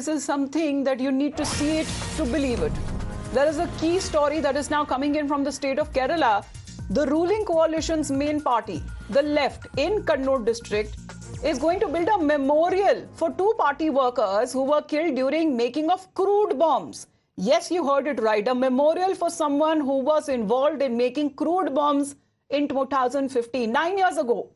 this is something that you need to see it to believe it. There is a key story that is now coming in from the state of Kerala. The ruling coalition's main party, the left in Kannur district, is going to build a memorial for two party workers who were killed during making of crude bombs. Yes, you heard it right. A memorial for someone who was involved in making crude bombs in 2015, 9 years ago.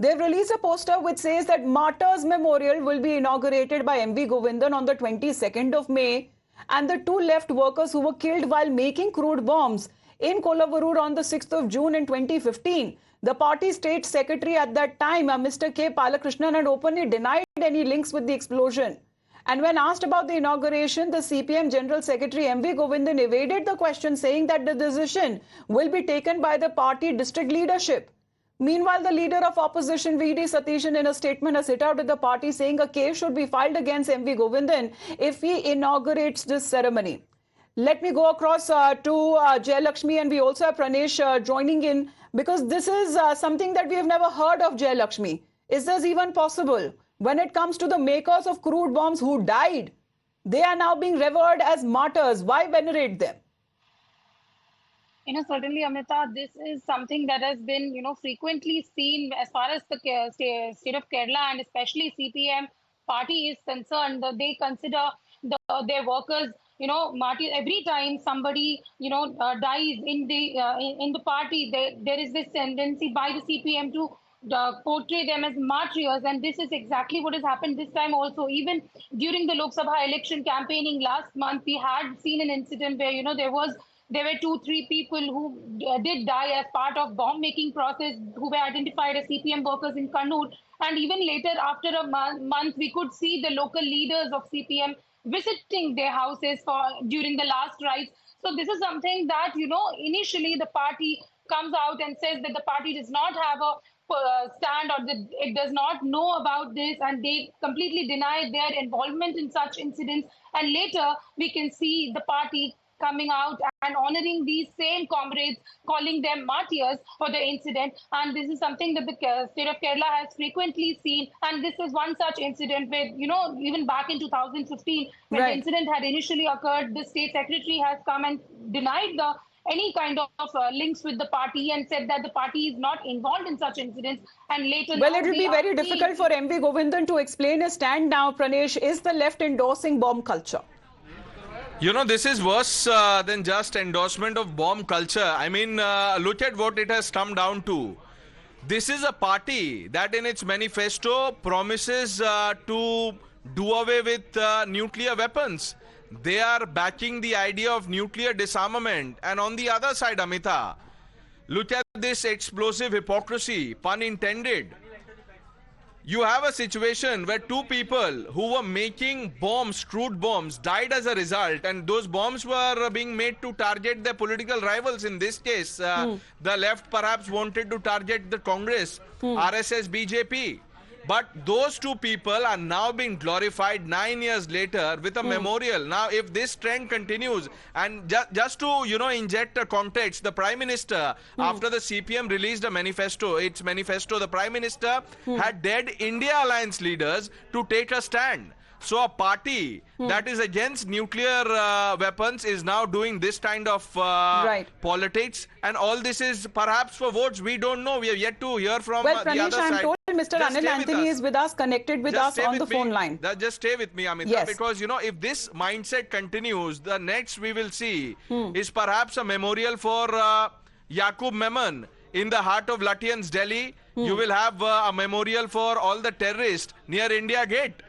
They've released a poster which says that Martyrs Memorial will be inaugurated by M.V. Govindan on the 22nd of May. And the two left workers who were killed while making crude bombs in Kolavurur on the 6th of June in 2015. The party state secretary at that time, Mr. K. Balakrishnan, had openly denied any links with the explosion. And when asked about the inauguration, the CPM General Secretary M.V. Govindan evaded the question, saying that the decision will be taken by the party district leadership. Meanwhile, the leader of opposition, V.D. Satishan, in a statement has hit out at the party, saying a case should be filed against M.V. Govindan if he inaugurates this ceremony. Let me go across to Jayalakshmi, and we also have Pranesh joining in, because this is something that we have never heard of, Jayalakshmi. Is this even possible? When it comes to the makers of crude bombs who died, they are now being revered as martyrs. Why venerate them? Certainly, Amita, this is something that has been, frequently seen as far as the state of Kerala and especially CPM party is concerned. They consider their workers, martyrs. Every time somebody, dies in the party, there is this tendency by the CPM to portray them as martyrs, and this is exactly what has happened this time also. Even during the Lok Sabha election campaigning last month, we had seen an incident where, there were 2-3 people who did die as part of bomb-making process, who were identified as CPM workers in Kannur. And even later, after a month, we could see the local leaders of CPM visiting their houses during the last rites. So this is something that, initially the party comes out and says that the party does not have a stand, or that it does not know about this, and they completely deny their involvement in such incidents. And later, we can see the party coming out and honoring these same comrades, calling them martyrs for the incident. And this is something that the state of Kerala has frequently seen. And this is one such incident where, even back in 2015, when the incident had initially occurred, the state secretary has come and denied any kind of links with the party and said that the party is not involved in such incidents. And later, well, it will be very difficult for M.V. Govindan to explain his stand now. Pranesh, is the left endorsing bomb culture? This is worse than just endorsement of bomb culture. I mean, look at what it has come down to. This is a party that in its manifesto promises to do away with nuclear weapons. They are backing the idea of nuclear disarmament. And on the other side, Amita, look at this explosive hypocrisy, pun intended. You have a situation where two people who were making bombs, crude bombs, died as a result, and those bombs were being made to target their political rivals. In this case, the left perhaps wanted to target the Congress, RSS, BJP. But those two people are now being glorified 9 years later with a memorial. Now, if this trend continues, and just to, inject a context, the Prime Minister, after the CPM released a manifesto, the Prime Minister had dared India Alliance leaders to take a stand. So a party that is against nuclear weapons is now doing this kind of politics, and all this is perhaps for votes. We don't know. We have yet to hear from the other Pranesh, side. I'm told Mr. Anil Anthony is with us, connected with us on the phone line. Just stay with me, Amita, because, if this mindset continues, the next we will see is perhaps a memorial for Yaqub Memon in the heart of Lutyens, Delhi. You will have a memorial for all the terrorists near India Gate.